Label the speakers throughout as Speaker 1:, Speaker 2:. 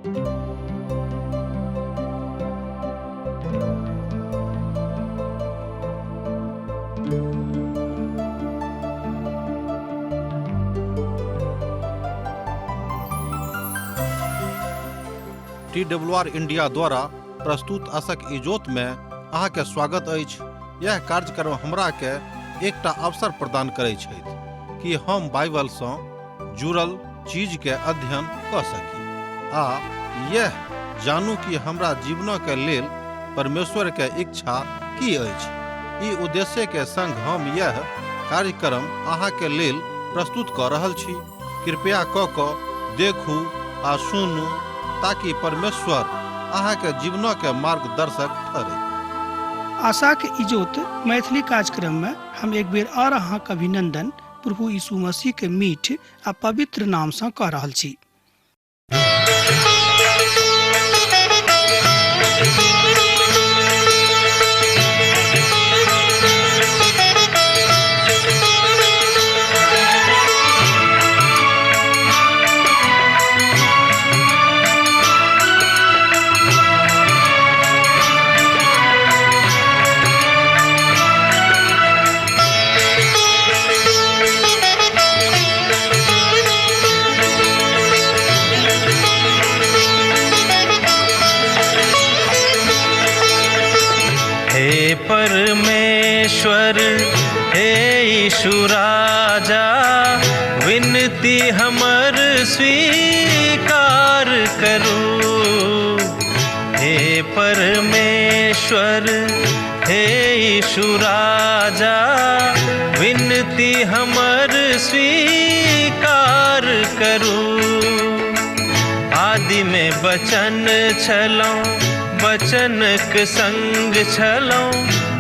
Speaker 1: TWR India द्वारा प्रस्तुत आशक इजोत में अहाँ के स्वागत अछि। यह कार्यक्रम हमरा के एकटा अवसर प्रदान करैत छथि कि हम बाइबल सँ जुड़ल चीज के अध्ययन क सकी आ यह जानू कि हमरा जीवन के लेल परमेश्वर के इच्छा की अछि। ई उद्देश्य के संग हम यह कार्यक्रम अहाँ के लेल प्रस्तुत क रहल छी। कृपया क देखू आ सुनू ताकि परमेश्वर अहाँ के जीवन के मार्गदर्शक ठहरे।
Speaker 2: आशा के इजोत मैथिली कार्यक्रम में हम एक बेर और अहाँ के अभिनंदन प्रभु यीशु मसीह के मीठ आ पवित्र नाम से कह रहल छी।
Speaker 3: परमेश्वर हे यीशु राजा, विनती हमर स्वीकार करू। हे परमेश्वर हे यीशु राजा, विनती हमर स्वीकार करू। आदि में वचन छलौं, वचनक संग छलौं।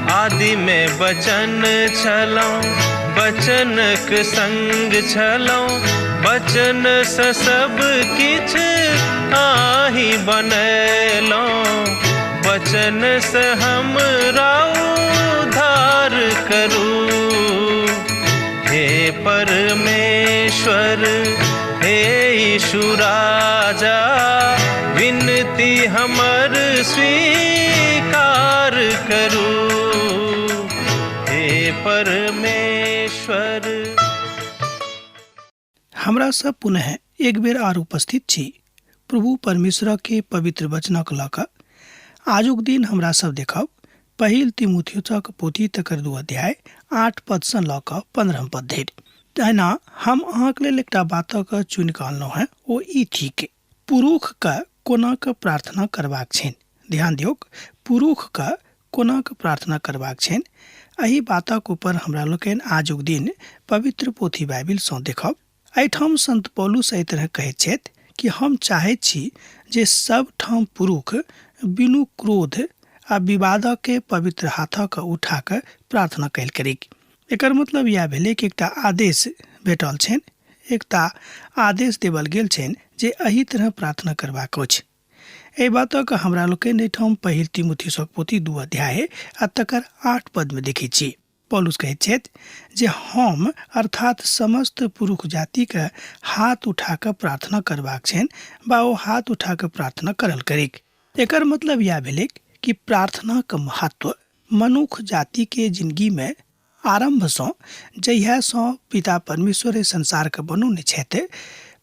Speaker 3: आदि में वचन छलौं, वचनक संग छलौं। वचन से सब किछ आहि बनैलौं। वचन से हमरा उद्धार करू। हे परमेश्वर हे यीशु राजा, विनती हमर स्वीकार करू। हे परमेश्वर।
Speaker 2: हमरा सब पुनः एक बेर और उपस्थित छी प्रभु परमेश्वर के पवित्र वचनक लऽ कऽ। आजुक दिन हमरा सब देखब पहिल तीमुथियुसक पोथी तकर 2 अध्याय 8 पद सँ लऽ कऽ 15 पद धरि। तहिना हम अहाँके लेल एकटा बातक चुनि कऽ अनलहुँ हैं, ओ ई थी कि पुरुष के कोना के प्रार्थना करबाक छनि। ध्यान दियौ, पुरुष के कोना के प्रार्थना करबाक छनि। एही बातक ऊपर हमरा लोकनि आजुक दिन पवित्र पोथी बाइबिल सँ देखब। एहिठाम संत पौलुस एहि तरह कहैत छथि कि हम चाहैत छी जे सब ठाम पुरुष बिनु क्रोध आ विवादक के पवित्र हाथक उठा के प्रार्थना कैल करी। एकर मतलब यह भेलै कि एकटा आदेश भेटल छनि, एकटा आदेश देवल गेल छनि जे एही तरह प्रार्थना करबाक अछि। एहि बातक हमरा लोकनि एहिठाम पहिल तीमुथियुसक पोथी 2 अध्याय आ तकर 8 पद में देखै छी। पौलुस कहैत छथि जे हम अर्थात समस्त पुरुष जाति के हाथ उठा के प्रार्थना करबाक छनि, बा ओ हाथ उठा के प्रार्थना करल करी। एकर मतलब यह भेलै कि प्रार्थना के महत्व मनुष्य जाति के जिंदगी में आरंभ सँ जहिया सँ पिता परमेश्वर संसार के बनौने छथि,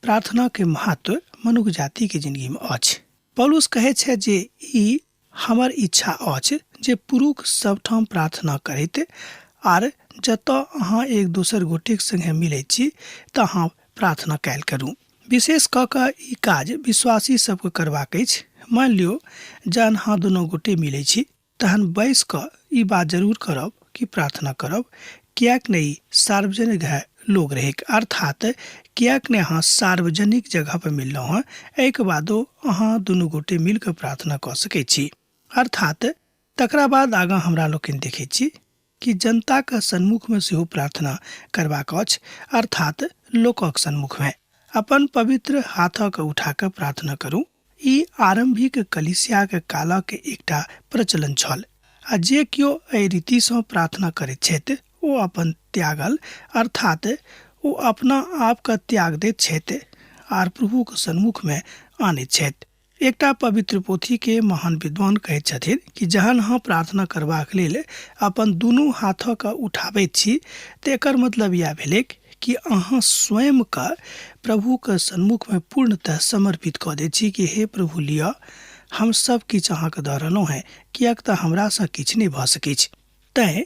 Speaker 2: प्रार्थना के महत्व मनुष्य जाति के जिंदगी में अछि। पौलुस कहै छै जे ई हमर इच्छा अछि जे पुरुष सब ठाम प्रार्थना करैत आर जतऽ अहाँ एक दोसर गोटे संगे मिलैत छी तहाँ प्रार्थना कैल करू। विशेष कऽ कऽ ई काज विश्वासी सबके करबाक अछि। मान लियो जहन अहाँ दुनू गोटे मिलै छी तहन बैस कऽ ई बात जरूर करब कि प्रार्थना करब, कियाक नहीं सार्वजनिक है लोग रहे, अर्थात कियाक ने अहाँ सार्वजनिक जगह पर मिललहुँ हैं, एक बादो अहाँ दुनू गोटे मिलकर प्रार्थना कऽ सकै छी। अर्थात तकरा बाद आगाँ हमरा लोकनि देखै छी कि जनता के सन्मुख में सेहो प्रार्थना करबाक अछि, अर्थात लोकक सन्मुख में अपन पवित्र हाथक उठा के प्रार्थना करू। ई आरंभिक कलीसिया के कालक एकटा प्रचलन छल। आ जे कियो एहि रीति सँ प्रार्थना करैत छथि ओ अपन त्यागल, अर्थात ओ अपना आप का त्याग दैत छथि आर प्रभु के सन्मुख में आनैत छथि। एकटा पवित्र पोथी के महान विद्वान कहैत छथिन कि जहन हम प्रार्थना करबाक लेल अपन दुनू हाथक उठाबैत छी तऽ एकर मतलब यह भेलै कि अहाँ स्वयं का प्रभु के सन्मुख में पूर्णतः समर्पित कऽ दै छी कि हे प्रभु लिअ हम सब किछु अहाँके दऽ रहलहुँ हैं, किएक तऽ हमरासँ किछु नहि भऽ सकैत छै। तैं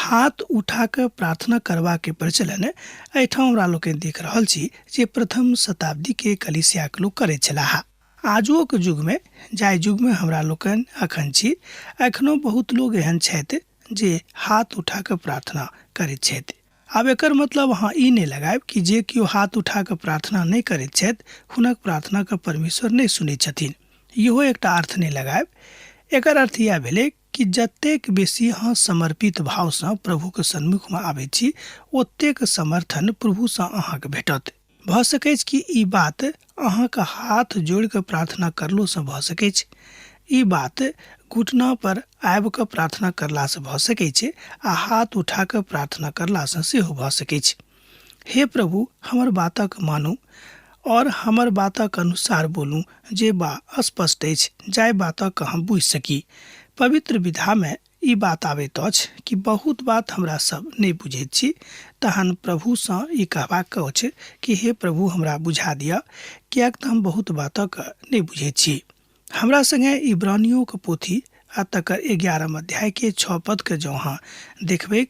Speaker 2: हाथ उठा के प्रार्थना करबा के प्रचलन एहिठाम हमरा लोग देख रहल छी जे प्रथम शताब्दी के कलीसिया के लोग करैत छलाह। आजुक युग में जाहि युग में हमरा लोकन अखन छी, एखनो बहुत लोग एहन छथि जे हाथ उठा के प्रार्थना करैत छथि। आब एकर मतलब अहाँ ई नहीं लगायब कि जे केओ हाथ उठा के प्रार्थना नहीं करैत छथि हुनक प्रार्थना के परमेश्वर नहीं सुनैत छथिन, इहो एकटा अर्थ नहीं लगायब। एकर अर्थ यह भेलै कि जतेक बेसी अहाँ समर्पित भाव से प्रभु के सन्मुख में आबै छी ओतेक समर्थन प्रभु से अहाँके भेटत। भ सकै छै कि ई बात अहाँके हाथ जोड़ के प्रार्थना करलो से भ सकै छै, ई बात घुटना पर आबि के प्रार्थना करला से भ सकै छै आ हाथ उठा के प्रार्थना करला से सेहो भ सकै छै। हे प्रभु हमर बातक मानू और हमर बातक अनुसार बोलू जे बा स्पष्ट अछि, जाहि बातक हम बुझि सकी। पवित्र विधा में ई बात आबैत अछि कि बहुत बात हमरा सब नहीं बुझैत छी, तहन प्रभु से ई कहबाक अछि कि हे प्रभु हमरा बुझा दिअ, किएक तऽ हम बहुत बातक नहीं बुझैत छी। हमरा संगे इब्रानियों के पोथी आ तकर 11 अध्याय के 6 पद के जो अहाँ देखबै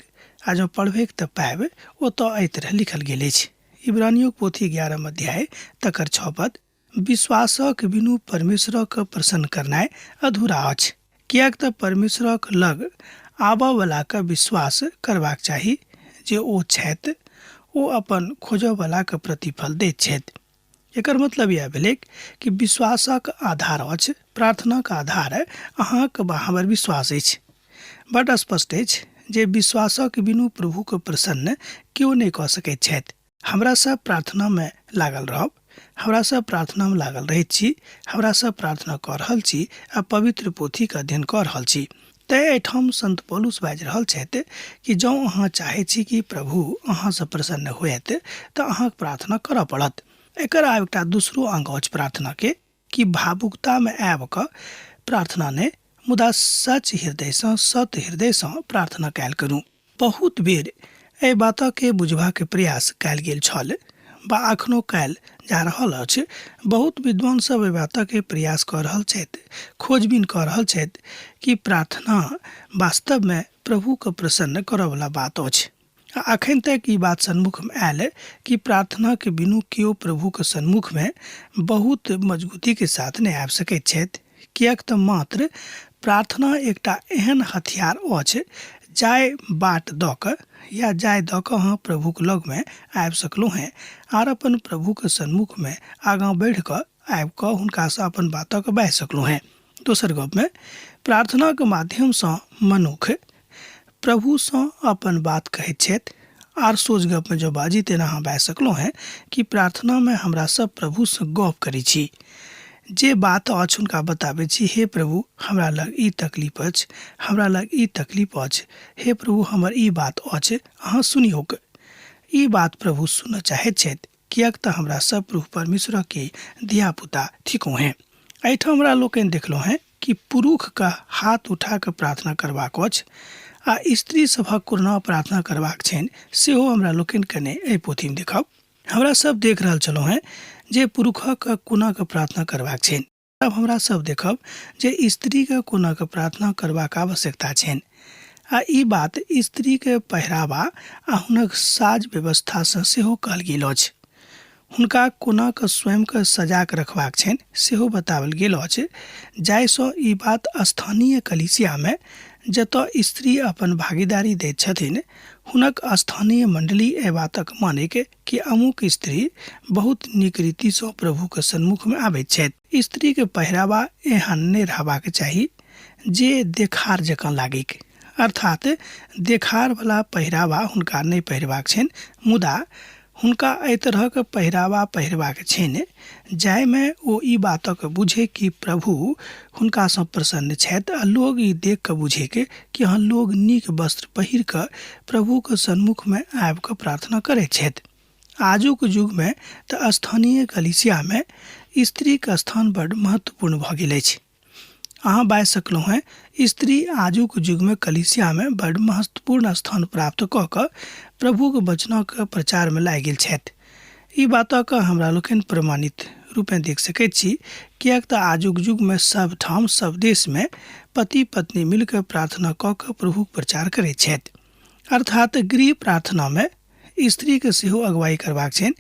Speaker 2: आ जो पढ़बै तऽ पाएब ओतऽ एहि तरह लिखल गेल अछि। इब्रानियों के पोथी 11 अध्याय तकर 6 पद, विश्वासक बिनु परमेश्वरक प्रसन्न करनाइ अधूरा अछि, किएक तऽ परमेश्वरक लग आबऽ वाला के विश्वास करबाक चाही जे ओ छथि, ओ अपन खोजऽ वाला के प्रतिफल दैत छथि। एकर मतलब यह भेलै कि विश्वासक आधार अछि, प्रार्थनाक आधार अहाँके हमर विश्वास अछि। बड स्पष्ट अछि जे विश्वासक बिनु प्रभु के प्रसन्न केओ नहीं कऽ सकैत छथि। हमरा सब प्रार्थना में लागल रहब, हमरा सब प्रार्थना में लागल रहैत छी, हमरा सब प्रार्थना कऽ रहल छी आ पवित्र पोथी के अध्ययन कऽ रहल छी। तैं एहिठाम संत पौलुस बाजि रहल छथि कि जँ अहाँ चाहै छी कि प्रभु अहाँ से प्रसन्न होयत तऽ अहाँके प्रार्थना करऽ पड़त। एकर आब एकटा दूसरो अंग अछि प्रार्थना के कि भावुकता में आबि कऽ प्रार्थना ने मुदा सच हृदय से सत हृदय से प्रार्थना कयल करू। बहुत बेर एहि बातक के बुझबाक प्रयास कयल गेल छल बा अखनो कयल जा रहल अछि। बहुत विद्वान सब एहि बातक के प्रयास कऽ रहल छथि, खोजबीन कऽ रहल छथि कि प्रार्थना वास्तव में प्रभु के प्रसन्न करऽ वाला बात अछि। अखन तक ई बात सन्मुख में आयल कि प्रार्थना के बिनु केओ प्रभु के सन्मुख में बहुत मजबूती के साथ नहीं आबि सकैत छथि, किएक तऽ मात्र प्रार्थना एकटा एहन हथियार अछि जाय बाट दऽ कऽ या जाय दऽ कऽ अहाँ प्रभु के लग में आबि सकलहुँ हैं आर अपन प्रभु के सन्मुख में आगाँ बढ़ि कऽ आबि कऽ हुनका से अपन बातक बाजि सकलहुँ हैं। दोसर गप में प्रार्थना के माध्यम से मनुख प्रभु से अपन बात कहैत छथि आर सोच गप में जो बाजी तेना अहाँ बाजि सकलहुँ हैं कि प्रार्थना में हमरा सब प्रभु से गप करै छी, जे बात अछि हुनका बताबै छी, हे प्रभु हमरा लग ई तकलीफ अछि, हमरा लग ई तकलीफ अछि, हे प्रभु हमर ई बात अछि, अहाँ सुनियौक। ई बात प्रभु सुनऽ चाहैत छथि, किएक तऽ हमरा सब प्रभु परमेश्वर के धिया पुता थिकौ हैं। एहिठाम हमरा लोकनि देखलहुँ हैं कि पुरुष का हाथ उठा के प्रार्थना करबाक अछि आ स्त्री सभक कोना प्रार्थना करबाक छनि सेहो हमरा लोकनि कने एहि पोथी में देखब। हमरा सब देख रहल छलहुँ हैं जे पुरुषक कोना के प्रार्थना करबाक छनि, अब हमरा सब देखब जे स्त्री के कोना के प्रार्थना करबाक आवश्यकता छनि। आ ई बात स्त्री के पहिरावा आ हुनक साज व्यवस्था से सेहो कहल गेल अछि। हुनका कोना के स्वयं के सजा के रखबाक छनि सेहो बताओल गेल अछि, जाहिसँ ई बात स्थानीय कलीसिया में जतऽ स्त्री अपन भागीदारी दैत छथिन हुनक स्थानीय मंडली एहि बातक मानिक कि अमुक स्त्री बहुत नीक रीति से प्रभु के सन्मुख में आबैत छथि। स्त्री के पहिरावा एहन नहि रहबाक चाही जे देखार जकाँ लागैक, अर्थात देखार वाला पहिरावा हुनका नहीं पहिरबाक छनि, मुदा हुनका एहि तरहक पहिरावा पहिरबाक छनि जाहिमे ओ ई बातक बुझे कि प्रभु हुनका सँ प्रसन्न छथि आ लोग ई देख कऽ बुझे कि यहाँ लोग नीक वस्त्र पहिर कऽ प्रभु के सन्मुख में आबि कऽ प्रार्थना करैत छथि। आजुक युग में तऽ स्थानीय कलीसिया में स्त्रीक स्थान बड़ महत्वपूर्ण भऽ गेल अछि। अहाँ बाजि सकलहुँ हैं स्त्री आजुक युगमे कलीसियामे बड़ महत्वपूर्ण स्थान प्राप्त कऽ कऽ प्रभुक वचनक प्रचारमे लागि गेल छथि। ई बातक हमरा लोकनि प्रमाणित रूपमे देख सकैत छी, किएक तऽ आजुक युगमे सब ठाम सब देशमे पति पत्नी मिलकर प्रार्थना कऽ कऽ प्रभुक प्रचार करैत छथि। अर्थात गृह प्रार्थनामे स्त्रीके सेहो अगुवाई करबाक छनि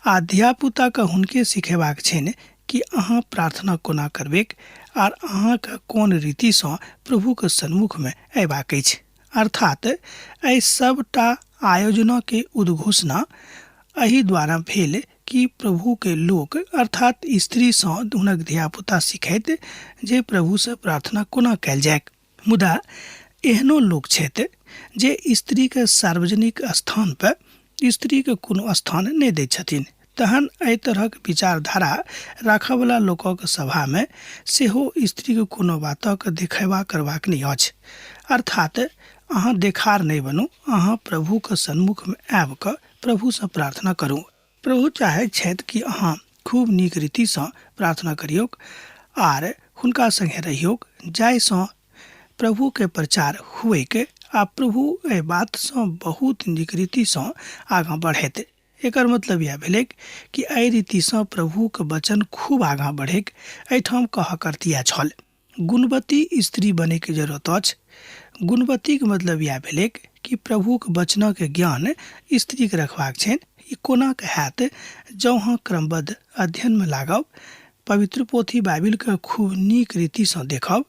Speaker 2: आ धियापुताके हुनके सिखेबाक छनि कि अहाँ प्रार्थना कोना करबेक आर अहाँके कोन रीतिसँ प्रभुके सन्मुखमे अयबाक अछि। अर्थात एहि सबटा आयोजनके उद्घोषणा एहि द्वारा भेल कि प्रभुके लोक अर्थात स्त्रीसँ हुनक धियापुता सिखैत जे प्रभुसँ प्रार्थना कोना कयल जाय। मुदा एहनो लोक छथि जे स्त्रीके सार्वजनिक स्थान पर स्त्रीके कोनो स्थान नहि दैत छथिन। तहन एहि तरहक विचारधारा राखयवला लोकक सभामे सेहो स्त्रीके कोनो बातक देखेबा करबाक नहि अछि। अर्थात अहाँ देखार नहि बनू, अहाँ प्रभुके सन्मुखमे आबि कऽ प्रभुसँ प्रार्थना करू। प्रभु चाहैत छथि कि अहाँ खूब नीक रीतिसँ प्रार्थना करियौक आर हुनका संगे रहियौक, जाहिसँ प्रभुके प्रचार हुएक आ प्रभु एहि बातसँ बहुत नीक रीतिसँ आगाँ बढ़ैत। एकर मतलब यह भेलै कि एहि रीतिसँ प्रभुके वचन खूब आगाँ बढ़ैक। एहिठाम कह करतिया छल गुणवती स्त्री बनैके जरूरत अछि। गुणवतीके मतलब यह भेलै कि प्रभुके वचनके ज्ञान स्त्रीके रखबाक छनि। ई कोना हैत जँ अहाँ क्रमबद्ध अध्ययनमे लागब, पवित्र पोथी बाइबिलके खूब नीक रीतिसँ देखब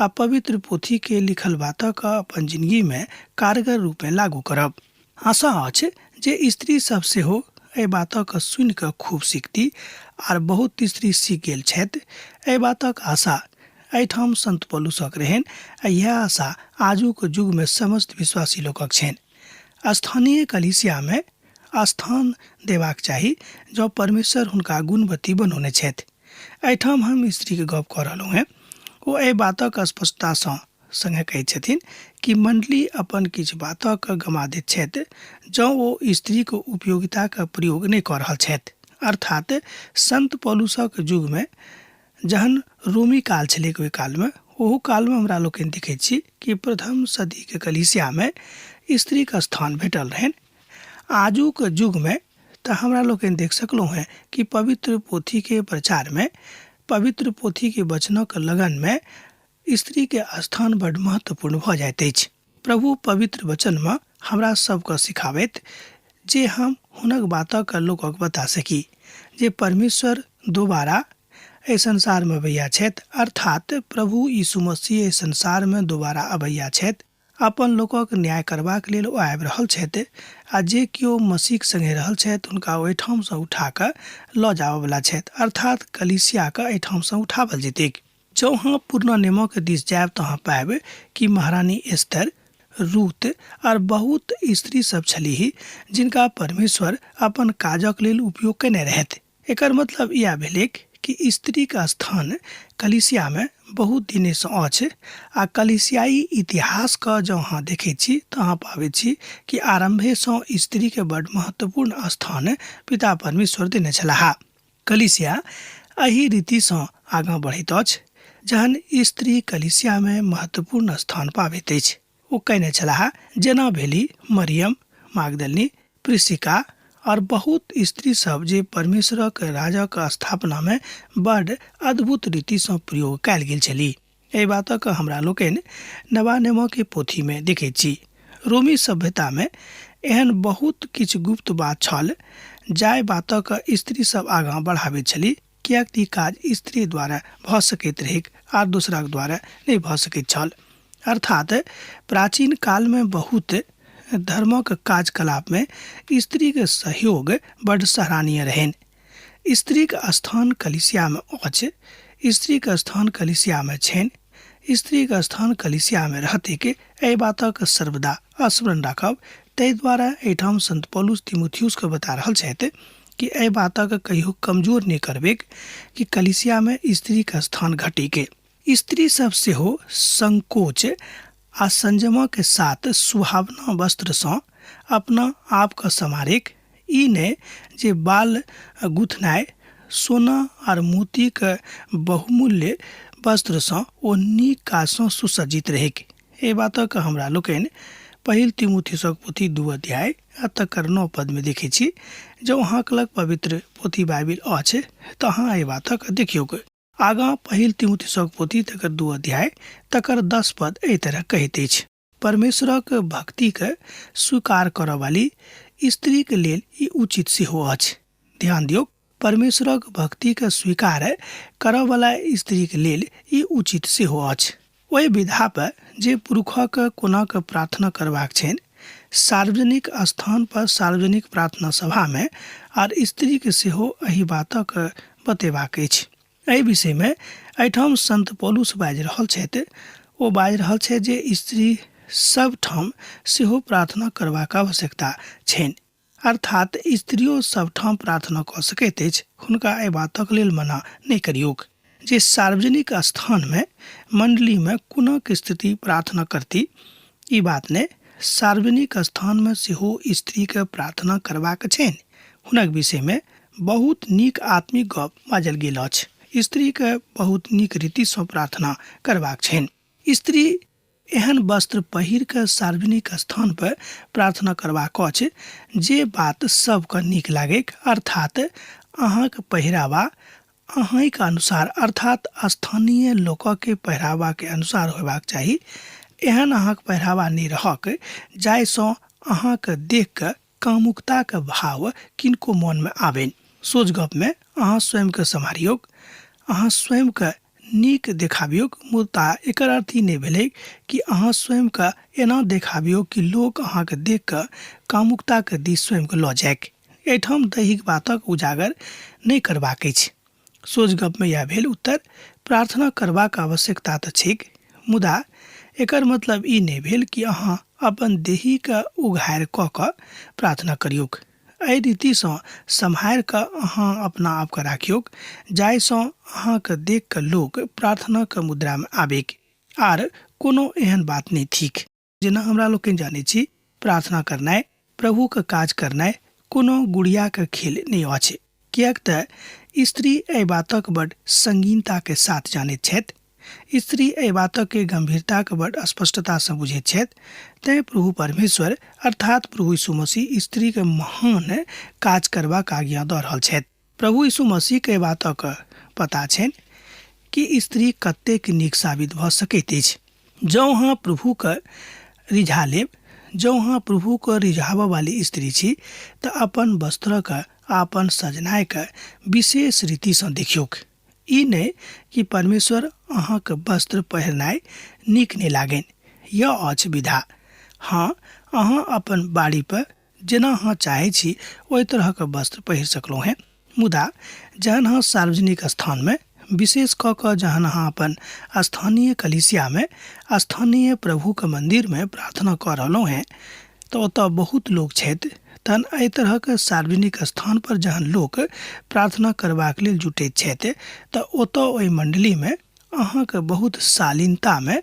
Speaker 2: आ पवित्र पोथीके लिखल बातक अपन जिंदगीमे कारगर रूपमे लागू करब। आशा अछि जे स्त्री सब सेहो एहि बातक सुनि कऽ खूब सीखती आर बहुत स्त्री सीख गेल छथि। एहि बातक आशा एहिठाम संत पौलुसक रहनि आ यह आशा आजुक युगमे समस्त विश्वासी लोकक छनि। स्थानीय कलीसियामे स्थान देबाक चाही जँ परमेश्वर हुनका गुणवती बनौने छथि। एहिठाम हम स्त्रीके गप कऽ रहलहुँ हैं। ओ एहि बातक स्पष्टतासँ संगे कहैत छथिन कि मंडली अपन किछु बातक गमा दैत छथि जँ ओ स्त्रीके उपयोगिताके प्रयोग नहि कऽ रहल छथि। अर्थात संत पौलुसक युगमे जहन रोमी काल छलै ओहि कालमे, ओहो कालमे हमरा लोकनि देखैत छी कि प्रथम सदीके कलीसियामे स्त्रीके स्थान भेटल रहनि। आजुक युगमे तऽ हमरा लोकनि देख सकलहुँ हैं कि पवित्र पोथीके प्रचारमे, पवित्र पोथीके वचनक लगनमे स्त्रीके स्थान बड्ड महत्वपूर्ण भऽ जाइत अछि। प्रभु पवित्र वचनमे हमरा सबके सिखाबैत जे हम हुनक बातक लोकक बता सकी जे परमेश्वर दोबारा एहि संसारमे अबैया छथि। अर्थात प्रभु यीशु मसीह एहि संसारमे दोबारा अबैया छथि। अपन लोकक न्याय करबाक लेल ओ आबि रहल छथि आ जे केओ मसीहक संगे रहल छथि हुनका ओहिठामसँ उठा कऽ लऽ जाबयवला छथि। अर्थात कलीसियाके एहिठामसँ उठाओल जेतैक। जँ अहाँ पुरना नियमक दिस जायब तऽ अहाँ पाएब कि महारानी एस्तर, रूत आर बहुत स्त्री सब छलीह जिनका परमेश्वर अपन काजक लेल उपयोग केने रहथि। एकर मतलब यह भेलै कि स्त्रीके स्थान कलीसियामे बहुत दिनेसँ अछि आ कलीसियाई इतिहासके जँ अहाँ देखैत छी तऽ अहाँ पाबैत छी कि आरम्भेसँ स्त्रीके बड्ड महत्वपूर्ण स्थान पिता परमेश्वर देने छलाह। कलीसिया एहि रीतिसँ आगाँ बढ़ैत अछि जहन स्त्री कलीसियामे महत्वपूर्ण स्थान पाबैत अछि। ओ कहने छलाह जेना भेली मरियम मागदलिनी, प्रिस्का और बहुत स्त्री सब जे परमेश्वरक राजक स्थापनामे बड्ड अद्भुत रीतिसँ प्रयोग कयल गेल छली। एहि बातक हमरा लोकनि नवा नियमके पोथीमे देखैत छी। रोमी सभ्यतामे एहन बहुत किछु गुप्त बात छल जाहि बातक स्त्री सब आगाँ बढ़ाबैत छली, किएक ई काज स्त्री द्वारा भऽ सकैत रहैक आर दोसराक द्वारा नहि भऽ सकैत छल। अर्थात प्राचीन कालमे बहुत धर्मक कार्यकलापमे स्त्रीके सहयोग बड्ड सराहनीय रहनि। स्त्रीके स्थान कलीसियामे अछि, स्त्रीके स्थान कलीसियामे छनि, स्त्रीके स्थान कलीसियामे रहतैक। एहि बातक सर्वदा स्मरण राखब। ताहि द्वारा एहिठाम संत पौलुस तीमुथियुसके बता रहल छथि कि एहि बातक कहियो कमजोर नहि करबेक कि कलीसियामे स्त्रीके स्थान घटैके। स्त्री सब सेहो संकोच आ संयमक साथ सुहावना वस्त्रसँ अपना आपके समारेक। ई नहि जे बाल गुथनाइ सोना और मोती के बहुमूल्य वस्त्र सँ ओ नीक काज सँ सुसज्जित रहेक। ए बातक हमरा लोकनि पहिल तीमुथियुसक पोथी 2 अध्याय आ तकर 9 पद में देखे छी। जब अहाँ लग पवित्र पोथी बाइबिल अछि तऽ अहाँ ए बातक देखियौ। आगाँ पहिल तीमुथियुसक पोथी तकर 2 अध्याय तकर 10 पद एहि तरह कहैत अछि, परमेश्वरक भक्ति के स्वीकार करऽ वाली स्त्री के लेल ई उचित सेहो अछि। ध्यान दियौ, परमेश्वरक भक्ति के स्वीकार करऽ वाला स्त्री के लेल ई उचित सेहो अछि। ओहि विधा पर जे पुरुषक कोना प्रार्थना करबाक छनि, सार्वजनिक स्थान पर सार्वजनिक प्रार्थना सभा में, और स्त्री के सेहो एहि बातक बतेबाक अछि। एहि विषय में एहिठाम संत पौलुस बाजि रहल छथि। ओ बाजि रहल छै जे स्त्री सब ठाम सेहो प्रार्थना करबाक आवश्यकता छनि, अर्थात स्त्रियों सब ठाम प्रार्थना कऽ सकैत अछि। हुनका एहि बातक लेल मना नहि करियौक जे सार्वजनिक स्थान में मंडली में कोनाक स्थिति प्रार्थना करती। ई बात ने सार्वजनिक स्थान में सेहो स्त्री के प्रार्थना करबाक छनि। हुनक विषय में बहुत नीक आत्मिक गप बाजल गेल अछि। स्त्री के बहुत नीक रीति सँ प्रार्थना करबाक छनि। स्त्री एहन वस्त्र पहिर के सार्वजनिक स्थान पर प्रार्थना करबाक अछि जे बात सबके नीक लागे, अर्थात अहाँक पहिरावा अहाँ के अनुसार अर्थात स्थानीय लोक के पहिरावा के अनुसार होबाक चाही। एहन अहाँक पहिरावा नहीं रहक जाय सँ अहाँक देख के कामुकता के भाव किनको मन में आबेन। सोच गप में अहाँ स्वयं के सम्हारियौ, अहाँ स्वयं के नीक देखाबियौ, मुदा एकर अर्थ ई नहीं भेलै कि अहाँ स्वयं के एना देखाबियौ कि लोग अहाँ के देख के कामुकता के दिस स्वयं के लऽ जायक। एहिठाम दैहिक बातक उजागर नहीं करबाक अछि। सोच गप में यह भेल उत्तर। प्रार्थना करबाक आवश्यकता तऽ छैक, मुदा एकर मतलब ई नहीं भेल कि अहाँ अपन देही के उघारि कऽ कऽ प्रार्थना करियौक। एहि रीति सँ सम्हारि कऽ अहाँ अपना आप के राखियौक जाय सँ अहाँ के देख के लोग प्रार्थना के मुद्रा में आबेक। आर कोनो एहन बात नहीं थिक। जेना हमरा लोग जानै छी, प्रार्थना करनाइ, प्रभु के काज करनाइ कोनो गुड़िया के खेल नहीं अछि, कियाक तऽ स्त्री एहि बातक बड़ संगीनता के साथ जानैत छथि। स्त्री एहि बातक के गंभीरता के बड़ स्पष्टता से बुझैत छथि। तैं प्रभु परमेश्वर अर्थात प्रभु यीशु मसीह स्त्री के महान काज करबाक आज्ञा दऽ रहल छथि। प्रभु यीशु मसीह के बातक पता छनि कि स्त्री कतेक नीक साबित भऽ सकैत अछि। जँ अहाँ प्रभु के रिझा लेब, जँ अहाँ प्रभु के रिझाबऽ वाली स्त्री छी तऽ अपन वस्त्र के अपन सजनाय के विशेष रीति सँ देखियौक। ई नहीं कि परमेश्वर अहाँ के वस्त्र पहिरनाइ नीक नहीं लागेन, यह अछि विधा। हाँ, अहाँ अपन बाड़ी पर जेना अहाँ चाहे छी ओहि तरह के वस्त्र पहिर सकलहुँ हैं, मुदा जहन अहाँ सार्वजनिक स्थान में, विशेष कऽ कऽ जहन अहाँ अपन स्थानीय कलीसिया में, स्थानीय प्रभु के मंदिर में प्रार्थना कऽ रहलहुँ हैं तऽ ओतऽ बहुत लोग छथि, तहन एहि तरह के सार्वजनिक स्थान पर जहन लोग प्रार्थना करबाक लेल जुटैत छथि तऽ ओतऽ ओहि मंडली में अहाँ के बहुत शालीनता में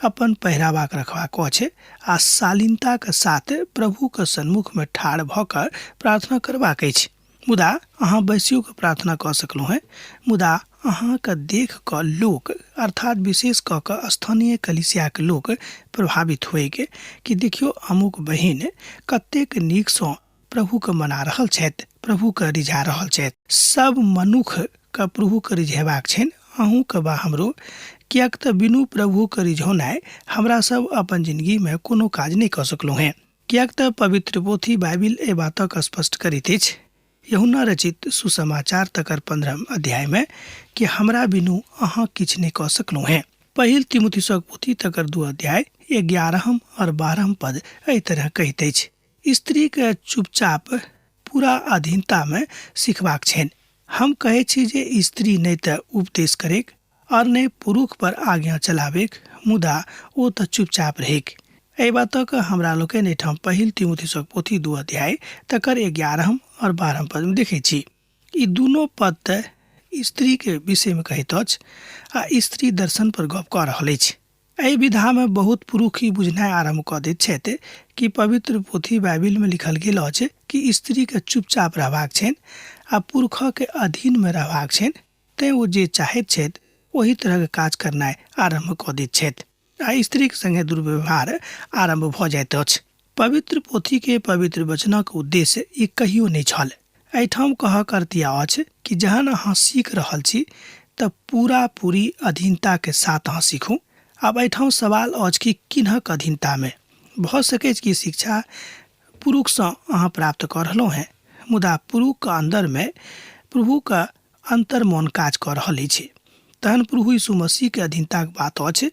Speaker 2: अपन पहिरावा रखबाक अछि आ शालीनता के साथ प्रभु के सन्मुख में ठाढ़ भऽ कऽ प्रार्थना करबाक अछि। मुदा अहाँ बैसियो के प्रार्थना कऽ सकलहुँ हैं, मुदा अहाँ के देख कऽ लोक अर्थात विशेष कऽ कऽ स्थानीय कलीसिया के लोक प्रभावित होइके कि देखियो अमुक बहिन कतेक नीक सँ प्रभु के मना रहल छथि, प्रभु के रिझा रहल छथि। सब मनुख के प्रभु के रिझेबाक छनि, अहूँ के बा हमरो, कियाक तऽ बिनु प्रभु के रिझौनाइ हमरा सब अपन जिंदगी में कोनो काज नहीं कऽ सकलहुँ हैं। कियाक तऽ पवित्र पोथी बाइबिल ए बातक स्पष्ट करैत अछि, यूहन्ना रचित सुसमाचार तकर 15 अध्याय में, कि हमरा बिनु अहाँ किछ नहीं कऽ सकलहुँ हैं। पहिल तीमुथियुसक पोथी तकर 2 अध्याय 11 और 12 पद एहि तरह कहैत अछि, स्त्री के चुपचाप पूरा अधीनता में सिखबाक छनि। हम कहै छी जे स्त्री नहीं तऽ उपदेश करेक और नहीं पुरुष पर आज्ञा चलावेक, मुदा ओ तऽ चुपचाप रहेक। एहि बातक हमरा लोकनि एहिठाम पहिल तीमुथियुसक पोथी 2 अध्याय तकर 11 और 12 पद में देखै छी। ई दुनो पद तऽ स्त्री के विषय में कहैत अछि आ स्त्री दर्शन पर गप कऽ रहल अछि। एहि विधा में बहुत पुरुष ई बुझनाइ आरम्भ कऽ दैत छथि कि पवित्र पोथी बाइबिल में लिखल गेल अछि कि स्त्री के चुपचाप रहबाक छनि आ पुरख के अधीन में रहबाक छनि, तैं ओ जे चाहैत छथि ओही तरह के काज करनाइ आरम्भ कऽ दैत छथि आ स्त्री के संगे दुर्व्यवहार आरम्भ भऽ जाइत अछि। पवित्र पोथी के पवित्र वचनक उद्देश्य ई कहियो नहि छल। एहिठाम कहक अर्थ इएह अछि कि जहन अहाँ सीख रहल छी तऽ पूरा पूरी अधीनता के साथ अहाँ सीखू। अब एहिठाम सवाल अछि कि किन्हक अधीनता में? भऽ सकै कि शिक्षा पुरुष सँ अहाँ प्राप्त कऽ रहलहुँ हैं, मुदा पुरुष के अंदर में प्रभु का अंतर मन काज कऽ रहल अछि। तहन प्रभु यीशु मसीह के अधीनता के बात अछि,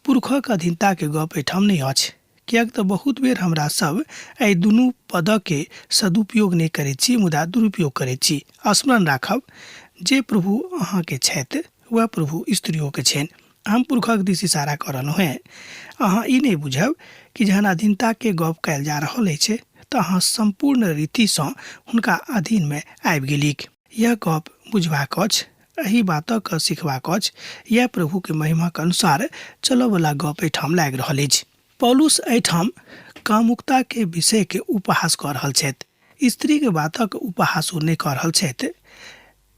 Speaker 2: पुरखक अधीनता के गप एहिठाम नहीं अछि। कियाक तऽ बहुत बेर हमरा सब एहि दुनू पदक के सदुपयोग नहीं करैत छी, मुदा दुरुपयोग करैत छी। स्मरण राखब जे प्रभु अहाँ के छथि वह प्रभु स्त्रियों के छनि। हम पुरखक दिस इशारा कऽ रहलहुँ हैं। अहाँ ई नहीं बुझब कि जहन अधीनता के गप कयल जा रहल अछि तऽ अहाँ संपूर्ण रीति सँ हुनका अधीन में आबि गेलीक। यह गप बुझबाक अछि, एही बातक सिखबाक अछि, यह प्रभु के महिमा के अनुसार चलऽ वाला गप एहिठाम लागि रहल अछि। पौलुस एहिठाम कामुकता के विषय के उपहास कऽ रहल छथि। स्त्री के बातक उपहास ओ नहीं कऽ रहल छथि।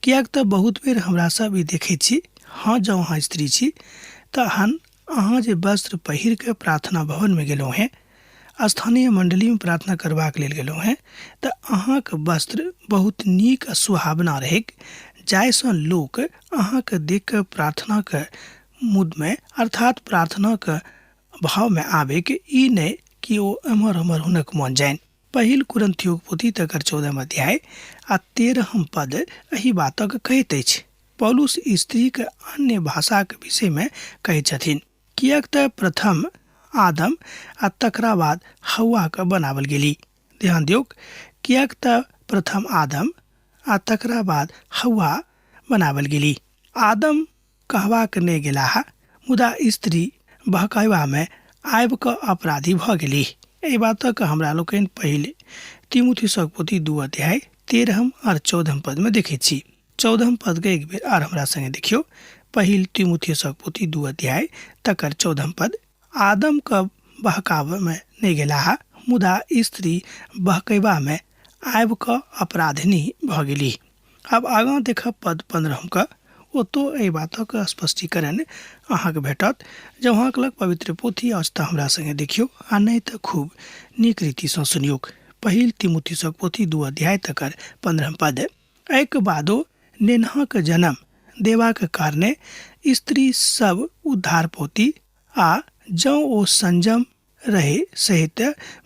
Speaker 2: कियाक तऽ बहुत बेर हमरा सब ई देखैत छी, हाँ जँ अहाँ स्त्री छी तहन अहाँ जे वस्त्र पहिर के प्रार्थना भवन में गेलहुँ हैं, स्थानीय मंडली में प्रार्थना करबाक लेल गेलहुँ हैं, तऽ अहाँके वस्त्र बहुत नीक आ सुहावना रहेक, जाहिसँ लोक अहाँके देख के प्रार्थना के मुद में अर्थात प्रार्थना के भाव में आबे के ई नहीं कि ओ एम्हर उम्हर हुनक मन जाइन। पहिल कुरिन्थियों पोथी तकर 14 अध्याय आ 13 पद एही बातक कहैत अछि। पौलुस स्त्री के अन्य भाषा के विषय में कहै छथिन, कियाक तऽ प्रथम आदम आ तकरा बाद हव्वा के बनावल गेली। ध्यान दियौक, कियाक तऽ प्रथम आदम आ तकरा बाद हव्वा बनावल गेली। आदम कहबाक नहीं गेलाह, मुदा स्त्री बहकावा में आबि कऽ अपराधी भऽ गेली। एहि बातक हमरा लोकनि पहिले तीमुथियुसक पोथी 2 अध्याय 13 और 14 पद में देखैत छी। 14 पद के एक बेर आर हमरा संगे देखियो। पहिल तीमुथियुसक पोथी 2 अध्याय तकर 14 पद, आदम के बहकावा में नहीं गेलाह, मुदा स्त्री बहकैवा में आबि कऽ अपराधिनी भऽ गेली। अब आगाँ देखब पद 15 का, ओतो एहि बातक स्पष्टीकरण अहाँके भेटत। जब अहाँके लग पवित्र पोथी अछि तऽ हमरा संगे देखियो, आ नहीं तऽ खूब नीक रीति सँ सुनियोक। पहिल तीमुथियुसक पोथी 2 अध्याय तकर 15 पद, एहिके बादो नेन्हक जन्म देबाक कारणे स्त्री सब उद्धार पौती, आ जँ ओ संयम रहे सहित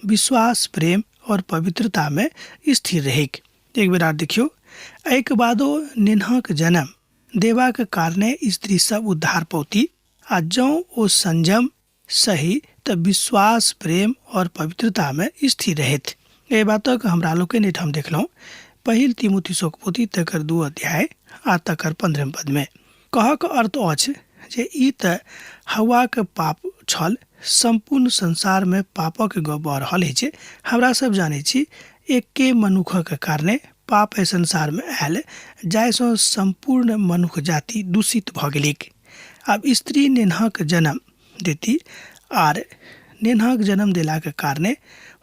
Speaker 2: विश्वास, प्रेम और पवित्रता में स्थिर रहेक। एक बेर आर देखियो, एहिके बादो नेन्हक जन्म देबाक कारणे स्त्री सब उद्धार पौती, आ जँ ओ संयम सही तऽ विश्वास, प्रेम और पवित्रता में स्थिर रहैत। एहि बातक हमरा लोकनि एहिठाम देखलहुँ पहिल तीमुथियुसक पोथी तकर 2 अध्याय आ तकर 15 पद में। कहक अर्थ अछि जे ई तऽ हव्वा के पाप छल। संपूर्ण संसार में पापक गप भऽ रहल अछि। हमरा सब जानै छी एके मनुखक कारणे पाप एहि संसार में आयल, जाहिसँ संपूर्ण मनुष्य जाति दूषित भऽ गेलीक। अब स्त्री नेन्हक जन्म देती, आर नेन्हक जन्म देलाक कारणे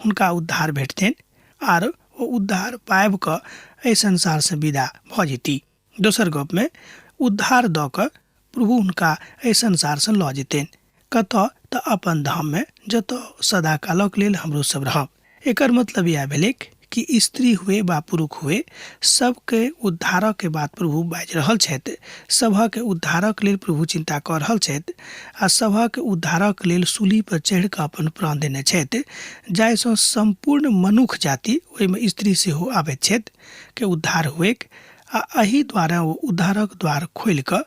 Speaker 2: हुनका उद्धार भेटतनि, आर ओ उद्धार पाबि कऽ एहि संसार से विदा भऽ जेती। दोसर गप में उद्धार दऽ कऽ प्रभु हुनका एहि संसार से लऽ जेतनि, कतऽ तऽ अपन धाम में, जतऽ सदा कालक लेल हमरो सब रहब। एकर मतलब यह भेलैक कि स्त्री हुए वा पुरुष हुए, सबके उद्धारक के बात प्रभु बाजि रहल छथि। सभक उद्धारक लेल प्रभु चिंता कऽ रहल छथि, आ सभक उद्धारक लेल सूली पर चढ़ि कऽ अपन प्राण देने छथि, जाहिसँ संपूर्ण मनुष्य जाति, ओहिमे स्त्री सेहो आबैत छथि, के उद्धार हुएक, आ एहि द्वारा ओ उद्धारक द्वार खोलि कऽ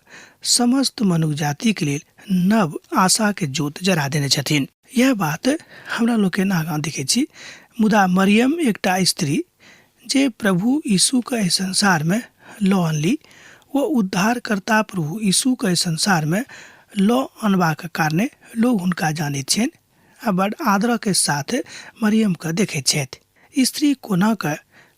Speaker 2: समस्त मनुष्य जाति के लेल नव आशा के ज्योत जरा देने छथिन। यह बात हमरा लोकनि आगाँ देखै छी। मुदा मरियम एकटा स्त्री जे प्रभु यीशु के एहि संसार में लऽ अनली, वो उद्धारकर्ता प्रभु यीशु के संसार में लऽ अनबाक कारणे लोग हुनका जानैत छनि, आ बड़ आदर के साथ मरियम के देखैत छथि। स्त्री कोना कऽ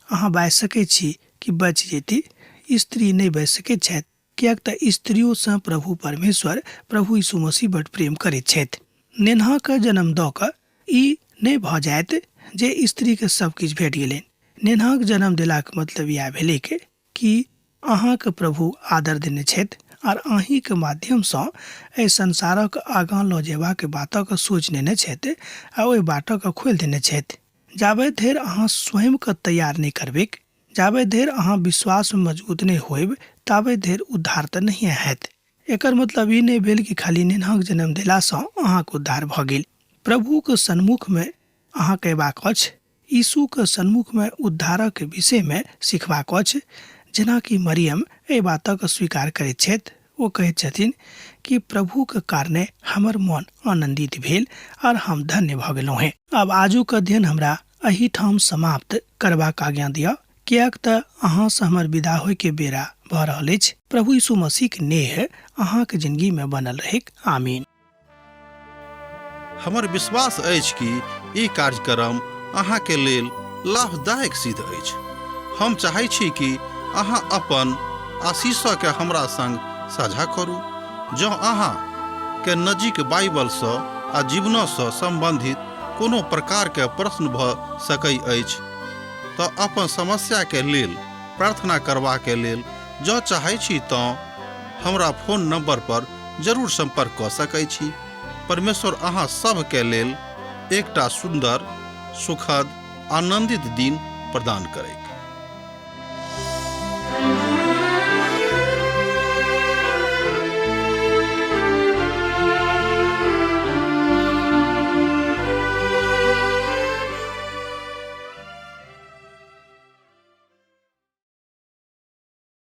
Speaker 2: अहाँ बाजि सकैत छी कि बचि जेती? स्त्री नहीं बचि सकैत छथि, कियाक त स्त्रियों से प्रभु परमेश्वर प्रभु यीशु मसीह बड़ प्रेम करैत छथि। नेन्हा के जन्म दऽ कऽ ई नहि भऽ जायत जे स्त्री के सब किछु भेट गेलनि। नेन्हा के जन्म देलाक मतलब यह भेलै कि अहाँके प्रभु आदर देने छथि और अहीं के माध्यम से एहि संसारक आगाँ लऽ जेबाक बातक सोच नेने छथि आ ओहि बाटक खोलि देने छथि। जाबे धरि अहाँ स्वयं के तैयार नहीं करबे, जाबे धरि अहाँ विश्वास में मजबूत नहीं होब, ताबे धरि उद्धार तऽ नहीं हैत। एकर मतलब ई नहीं भेल कि खाली नेन्हाक जन्म देला सँ अहाँके उद्धार भऽ गेल। प्रभु के सन्मुख में अहाँ कहबाक अछि, यीशु के सन्मुख में उद्धारक विषय में सिखबाक अछि। जेना कि मरियम एहि बातक स्वीकार करैत छथि, ओ कहैत छथिन कि प्रभु के कारणे हमर मन आनंदित भेल और हम धन्य भऽ गेलहुँ हैं। अब आजुक अध्ययन हमरा एही ठाम समाप्त करबाक आज्ञा दिअ, कियाक तऽ अहाँ से हमर विदा होय के बेरा भऽ रहल अछि। प्रभु यीशु मसीह के नेह अहाँ के जिंदगी में बनल रहेक। आमीन।
Speaker 1: हमर विश्वास अछि कि ई कार्यक्रम अहाँ के लेल लाभदायक सिद्ध अछि। हम चाहै छी कि अहाँ अपन आशीषक के हमरा संग साझा करू। जँ अहाँ के नजीक बाइबल सँ आ जीवन सँ संबंधित कोनो प्रकार के प्रश्न भऽ सकै अछि तऽ अपन समस्या के लेल प्रार्थना करबा के लेल जँ चाहै छी तऽ हमरा फोन नंबर पर जरूर संपर्क कऽ सकै छी। परमेश्वर अहाँ सब के लेल एकटा सुंदर, सुखद, आनंदित दिन प्रदान करै।